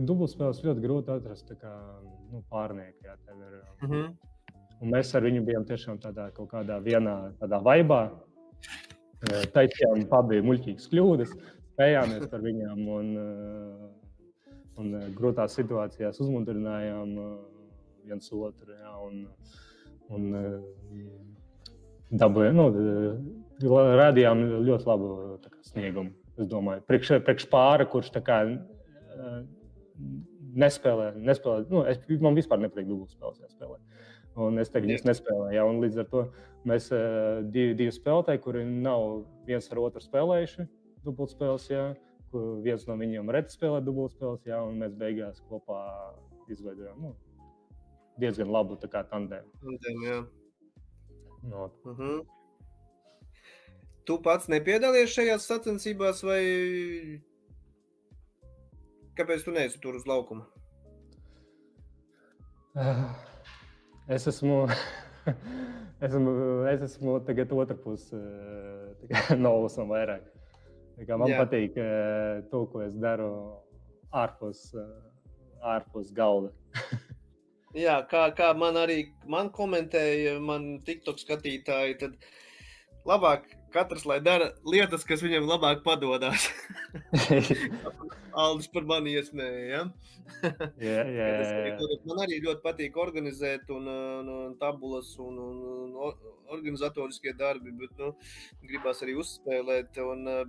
dubultspēles ļoti grūti atrast, tā kā pārnieki, jā, tev ir. Un mēs ar viņu bijām tiešām tādā kaut kādā vienā tādā vaibā. Taisījām pabija muļķīgas kļūdas, spējāmies par viņām un grūtās situācijās uzmundrinājām viens otru, jā, un rādījām ļoti labu sniegumu, es domāju. Priekš pāra, kurš tā kā nespēlē. Man vispār nepatīk dubultspēles jāspēlē. Un es tagad viņus nespēlēju. Un līdz ar to mēs divi spēlētāji, kuri nav viens ar otru spēlējuši dubultspēles, viens no viņiem reti spēlē dubultspēles, un mēs beigās kopā izveidojām diezgan labu tā kā tandēmu. Jā. No. Tu pats nepiedalies šajās sacensībās vai kāpēc tu neesi tur uz laukuma? Es esmu tagad otra puse Novusam vairāk. Man patīk to, ko es daru ārpus galda. Jā, kā man komentēja, man TikTok skatītāji, tad labāk katrs, lai dara lietas, kas viņam labāk padodās. Aldis par mani iesmēja, Man arī ļoti patīk organizēt un tabulas un organizatoriskie darbi, bet gribās arī uzspēlēt,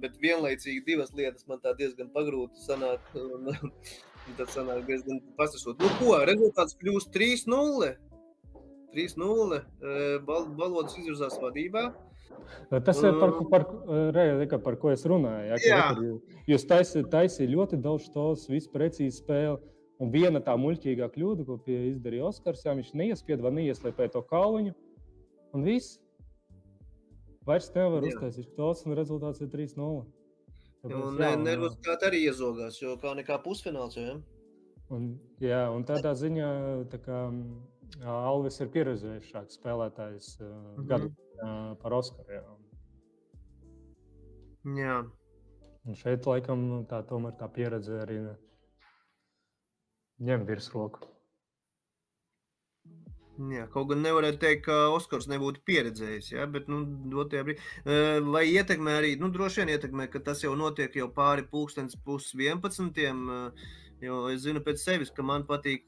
bet vienlaicīgi divas lietas man tā diezgan pagrūti sanāk, un tad sanāk diezgan pasasot. Ko, rezultāts kļūst 3-0? 3-0, Balodis izvirzās vadībā. Tas ir par ko es runāju. Jūs taisīja ļoti daudz tos, visu precīzi spēli. Un viena tā muļķīgā kļūda, ko izdarīja Oskars, viņš neiespied vai neieslēpēja to kauliņu. Un viss. Vairs nevar uztaisīt tos, un rezultāts ir 3-0. Un nervozitāte arī iezogās, jo kā nekā pusfināls. Un tādā ziņā Alvis ir pieredzējušāks spēlētājs gadu par Oskaru. Jā. Un šeit, laikam, tomēr tā pieredze arī ņem virsroku. Jā, kaut gan nevarētu teikt, ka Oskars nebūtu pieredzējis, bet, dotajā brīdī. Vai ietekmē arī, droši vien ietekmē, ka tas jau notiek jau pāri 10:11, jo es zinu pēc sevis, ka man patīk,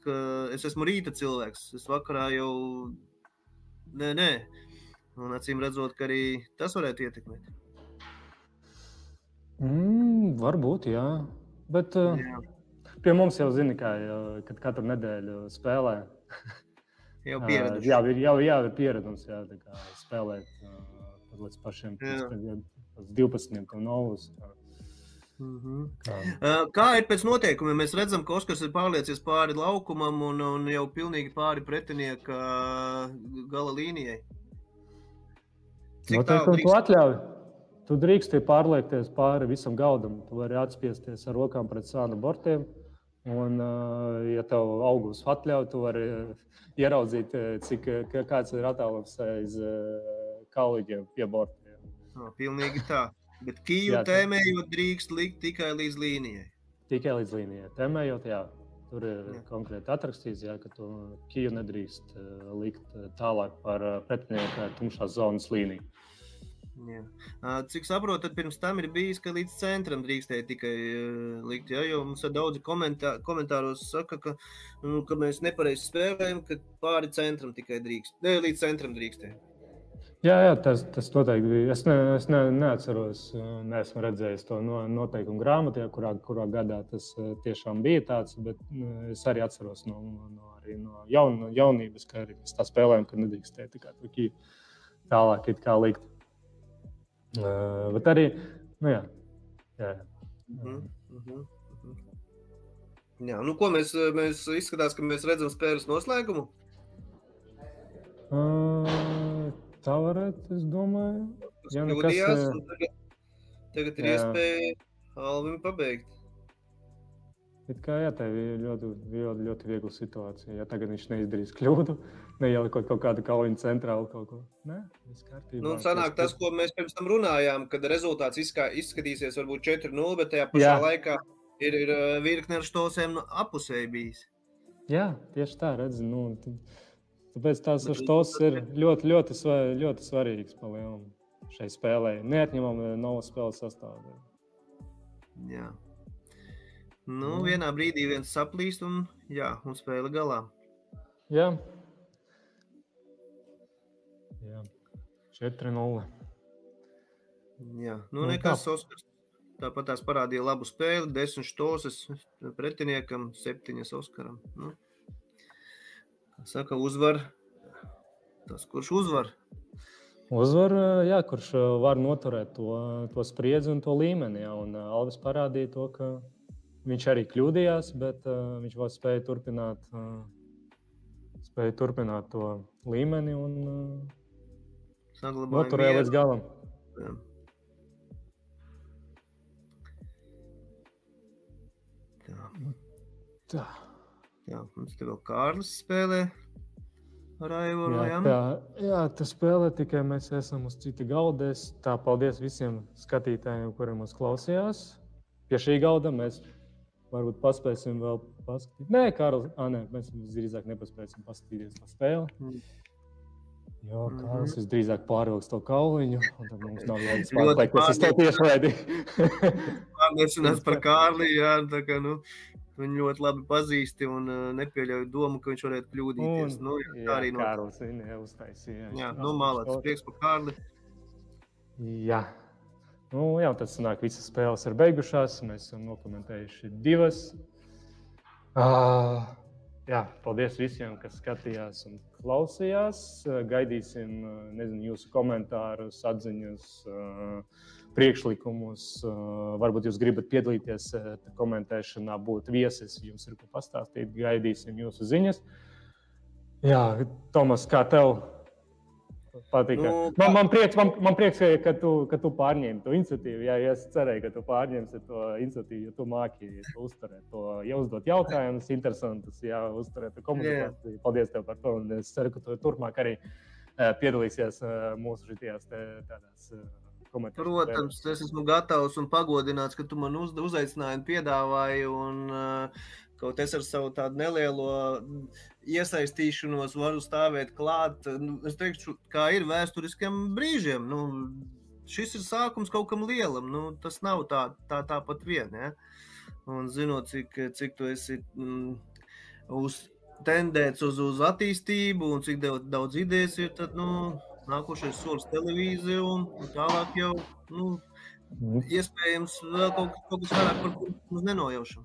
es esmu rīta cilvēks, es vakarā jau, nē, un acīm redzot, ka arī tas varētu ietekmēt. Varbūt, jā, bet pie mums jau zini, kad katru nedēļu spēlē. Jau pieraduši. Jā, ir pieredums, spēlēt līdz pašiem 12 novus. Kā ir pēc noteikumiem? Mēs redzam, ka Oskars ir pārliecies pāri laukumam un jau pilnīgi pāri pretinieka gala līnijai. Noteikumi to atļauj. Tu drīksti pārliekties pāri visam galdam. Tu vari atspiesties ar rokām pret sānu bortiem. Un, ja tev augus atļauj, tu vari ieraudzīt, kāds ir attālums aiz kauliņiem pie bortiem. Pilnīgi tā. Bet kiju tēmējot drīkst likt tikai līdz līnijai. Tikai līdz līnijai. Tēmējot, jā. Tur ir konkrēti atrakstīts, ka tu kiju nedrīkst likt tālāk par pretinieka tumšās zonas līniju. Jā. Cik saprotu, tad pirms tam ir bijis, ka līdz centram drīkstēja tikai likt, jo mums daudzi komentāros saka, ka mēs nepareizi spēlējam, ka pāri centram tikai drīkst. Ne, līdz centram drīkstēja. Jā, tas noteikti bija. Es neatceros, neesmu redzējis to noteikumu grāmatā, kurā gadā tas tiešām bija tāds, bet es arī atceros no jaunības, ka arī mēs tā spēlējam, ka nedrīkstēja tikai tālāk it kā likt. Bet arī, jā. Jā, ko mēs izskatās, ka mēs redzam spēles noslēgumu? Tā varētu, es domāju. Tagad ir iespēja Alvim pabeigt. Tā ir ļoti viegla situācija. Ja tagad viņš neizdarīs kļūdu, neieliekot kaut kādu kauliņu centrālu kaut ko. Nē, viss kārtībā. Sanāk tas, ko mēs pirms tam runājām, kad rezultāts izskatīsies varbūt 4-0, bet tajā pašā laikā ir virkne ar štosēm apusēji bijis. Jā, tieši tā, redzi. Tāpēc tās štos ir ļoti svarīgs palielam šai spēlē. Neatņemam novas spēles sastāvdaļu. Jā. Vienā brīdī viens saplīst un spēle galā. Jā. 4-0. Jā, nekas Oskars. Tāpat tās parādīja labu spēli, 10 štoses pretiniekam, 7 Oskaram. Nu, kā saka, uzvar tas, kurš uzvar. Uzvar, jā, kurš var noturēt to spriedzi un to līmeni. Jā, un Alvis parādīja to, ka viņš arī kļūdījās, bet viņš vēl spēja turpināt to līmeni un noturēja līdz galam. Jā. Tā. Jā, mums te vēl Kārlis spēlē ar Aivaru. Jā, tas spēlē, tikai mēs esam uz cita galda. Tā, paldies visiem skatītājiem, kuri mūs klausījās. Pie šī galda mēs varbūt paspēsim vēl paskatīt. Nē, Kārlis, mēs drīzāk nepaspēsim paskatīties to spēli. Jo Kārlis visdrīzāk pārvilks to kauliņu, un tad mums nav jēgas pārliek, kas es to tiešraidi. Pārliecinās par Kārli, jā, tā kā, viņu ļoti labi pazīsti un nepieļauj domu, ka viņš varētu kļūdīties. Kārlis viņa uztaisīja. Jā, mālāts, prieks par Kārli. Jā. Jā, tad sanāk, visas spēles ir beigušās. Mēs esam nokomentējuši 2. Jā, paldies visiem, kas skatījās un klausījās. Gaidīsim, jūsu komentārus, atziņas, priekšlikumus. Varbūt jūs gribat piedalīties komentēšanā, būt viesis, jums ir ko pastāstīt. Gaidīsim jūsu ziņas. Jā, Tomas, kā tev patika? Man prieks, ka tu pārņēmi to iniciatīvu. Jā, es cerēju, ka tu pārņemsi to iniciatīvu, jo tu māki uzturēt to, uzdot jautājumus, interesantus, uzturēt to komunikāciju. Paldies tev par to, un es ceru, ka tu turpmāk arī piedalīsies mūsu šitījās tādās komentēšanas. Protams, es esmu gatavs un pagodināts, ka tu man uzaicināji un piedāvāji, un kaut es ar savu tādu nelielo iesaistīšanos varu stāvēt klāt. Es teikšu, kā ir vēsturiskiem brīžiem. Šis ir sākums kaut kam lielam. Tas nav tāpat vien. Ja? Un zinot, cik tu esi tendēts uz attīstību un cik daudz idejas ir, tad nākošais solis televīzija un tālāk jau iespējams vēl kaut kas vairāk, par ko mums nenojaušam.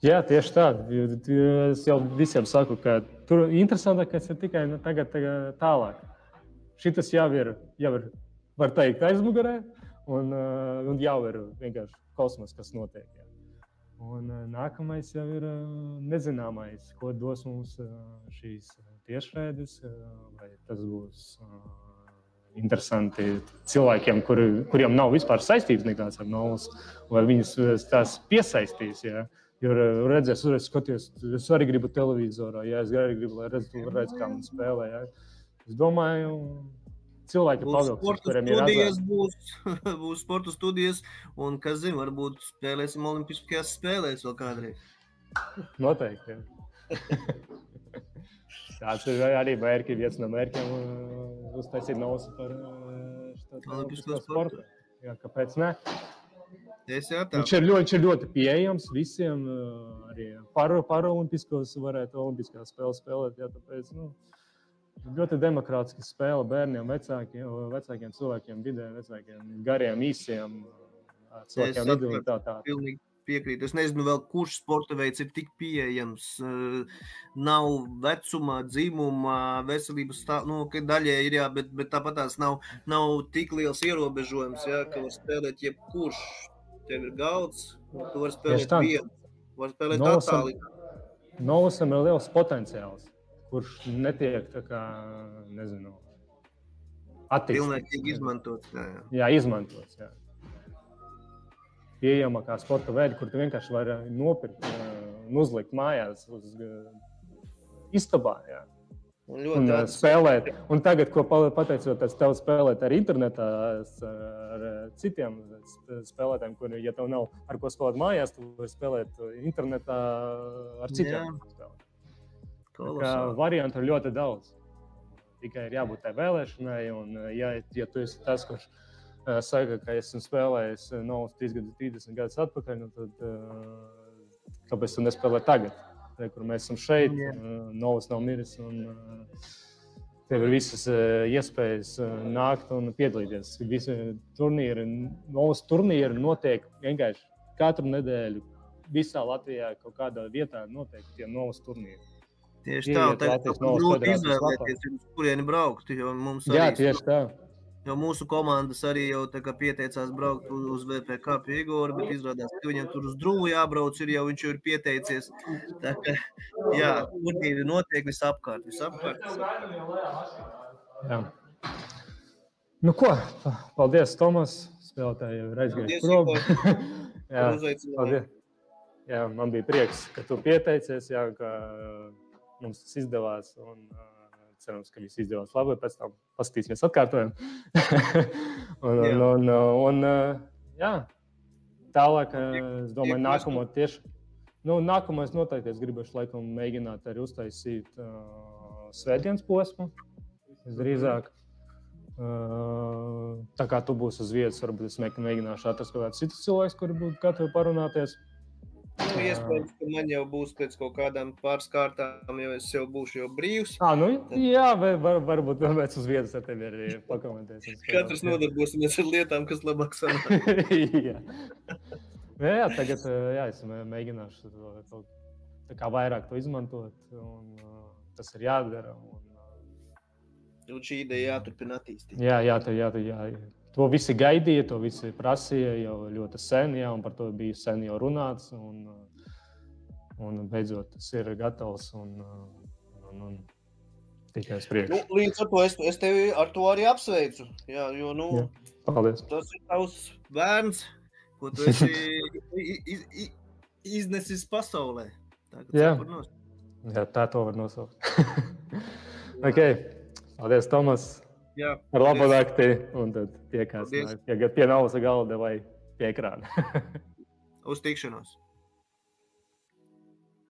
Jā, tieši tā. Es jau visiem saku, ka tur interesantākais ir tikai tagad tālāk. Šitas jau ir, var teikt, aizmugurē, un jau ir vienkārši kosmos, kas notiek. Jā. Un nākamais jau ir nezināmais, ko dos mums šīs tiešraides, vai tas būs interesanti cilvēkiem, kuriem nav vispār saistības nekāds ar Novus, vai viņus tās piesaistīs, jā. Jo redzēs, skaties, es arī gribu televizorā, jā, es arī gribu, lai redz, kā man spēlē, jā. Es domāju, cilvēki pavilks, kuriem ir azarts. Būs sporta studijas, un, kas zina, varbūt spēlēsim olimpiskajās spēlēs vēl kādreiz. Noteikti, jā. Tāds ir arī mērķi, viens no mērķiem uztaisīt Novus par olimpisko sportu. Jā, kāpēc ne? Viņš ir ļoti pieejams visiem, arī paraolimpiskos varētu olimpiskās spēles spēlēt, jā, tāpēc, ļoti demokrātiski spēle bērniem, vecākiem cilvēkiem, vidē, vecākiem, gariem, īsiem, cilvēkiem vidū un tā. Pilnīgi piekrītu. Es nezinu vēl, kurš sporta veids ir tik pieejams. Nav vecumā, dzimumā, veselības ka daļai ir, jā, bet tāpat tās nav tik liels ierobežojums, jā, ka var spēlēt jebkurš. Tev ir galds, tu vari spēlēt vienu, vari spēlēt attāli. Novusam ir liels potenciāls, kurš netiek tā kā, attīstīts. Pilnīgi izmantots, jā. Jā, izmantots, jā. Pieejamākā sporta veida, kur tu vienkārši vari nopirkt un uzlikt mājās uz istabā, jā. Un spēlēt. Un tagad, ko pateicoties tev spēlēt ar internetā, ar citiem spēlētājiem, kur, ja tev nav ar ko spēlēt mājās, tu vari spēlēt internetā ar citiem. Variantu ir ļoti daudz. Tikai ir jābūt tai vēlēšanai, un ja tu esi tas, kurš saka, ka esmu spēlējis Novus 30 gadus atpakaļ, tad kāpēc tu nespēlē tagad? Kur mēs esam šeit, Novus nav miris, un Tev ir visas iespējas nākt un piedalīties. Visi turnīri, mūsu turnīri notiek vienkārši katru nedēļu. Visā Latvijā kaut kādā vietā notiek tie novas turnīri. Tieši tā, un tagad grūti izvēlēties, uz kurieni braukt, jo mums arī... Jā, tieši tā. Jo mūsu komandas arī jau tā kā pieteicās braukt uz VPK pie Igora, bet izrādās, ka viņam tur uz Drūvu jābrauc, viņš jau ir pieteicies. Tā kā, jā, turnīri notiek visapkārt. Jā. Nu ko, paldies, Tomas. Spēlētāji jau ir aizgājis prom. Jā, paldies. Jā, man bija prieks, ka tu pieteicies, jā, ka mums tas izdevās. Un, cerams, ka viss izdevās labi, pēc tam paskatīsimies atkārtojumu. Jā, tālāk, es domāju, nākamais noteikti es gribēšu laikam mēģināt arī uztaisīt svētdienas posmu, visdrīzāk. Tā kā tu būsi uz vietas, varbūt es mēģināšu atrast kaut kādus citus cilvēkus, kuri būtu gatavi parunāties. Iespējams, ka man jau būs pēc kaut kādām pāris kārtām, jo es jau būšu jau brīvs. Jā, varbūt tāpēc uz vietas ar tevi arī pakomentēs. Katrs nodarbosimies ar lietām, kas labāk sanāk. Jā, tagad es mēģināšu tā kā vairāk to izmantot, un tas ir jādara. Un šī ideja jāturpina attīstīt. Jā. To visi gaidīja, to visi prasīja jau ļoti sen, jā, un par to bija sen jau runāts, un beidzot tas ir gatavs un tikai uz priekšu. Līdz ar to es tevi ar to arī apsveicu, jā, jo, paldies. Tas ir tavs bērns, ko tu esi iznesis pasaulē. Jā, tā to var nosaukt. Ok, paldies, Tomas. Jā, ar labu nakti, un tad tiekās pie nausa galda vai pie ekrāna. Uz tikšanos.